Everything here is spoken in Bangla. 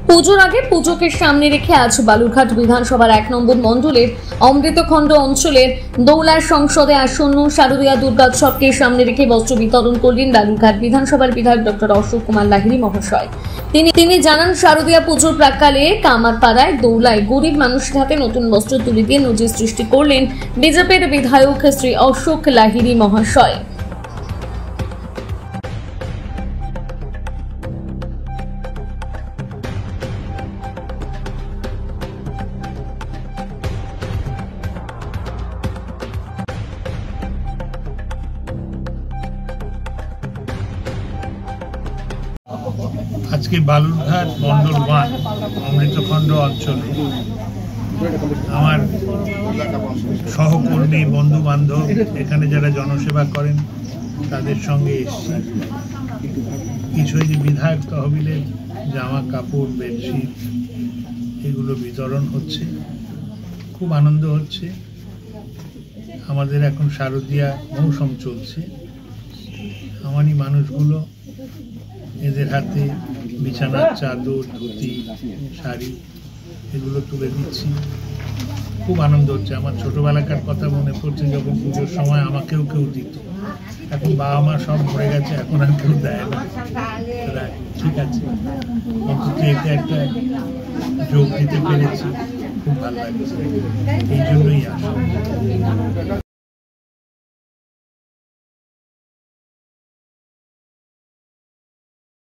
পুজোর আগে পুজোকে সামনে রেখে আজ বালুরঘাট বিধানসভার 1 নম্বর মণ্ডলের অমৃতখণ্ড অঞ্চলের দৌলার সংসদে আসন্ন শারদীয়া দুর্গোৎসবকে সামনে রেখে বস্ত্র বিতরণ করলেন বালুরঘাট বিধানসভার বিধায়ক ডক্টর অশোক কুমার লাহিড়ী মহাশয়। তিনি জানান, শারদীয়া পুজোর প্রাক্কালে কামারপাড়ায় দৌলায় গরিব মানুষের হাতে নতুন বস্ত্র তুলে দিয়ে নজির সৃষ্টি করলেন বিজেপির বিধায়ক শ্রী অশোক লাহিড়ী মহাশয়। আজকে বালুরঘাট মন্ডল 1 অমৃতখণ্ড অঞ্চলে আমার সহকর্মী বন্ধু বান্ধব এখানে যারা জনসেবা করেন তাদের সঙ্গে এসেছি। কিছু যে বিধায়ক তহবিলের জামা কাপড় বেডশিট এগুলো বিতরণ হচ্ছে, খুব আনন্দ হচ্ছে। আমাদের এখন শারদীয়া মৌসুম চলছে, আমারই মানুষগুলো এদের হাতে বিছানার চাদর, ধুতি, শাড়ি এগুলো তুলে দিচ্ছি। খুব আনন্দ হচ্ছে। আমার ছোটবেলাকার কথা মনে পড়ছে, যখন পুজোর সময় আমাকেও কেউ দিত। এখন বাবা মা সব মরে গেছে, এখন আর কেউ দেয় না। ঠিক আছে, অন্তত এটা একটা যোগ দিতে পেরেছি, খুব ভালো লাগছে। এই জন্যই আসা।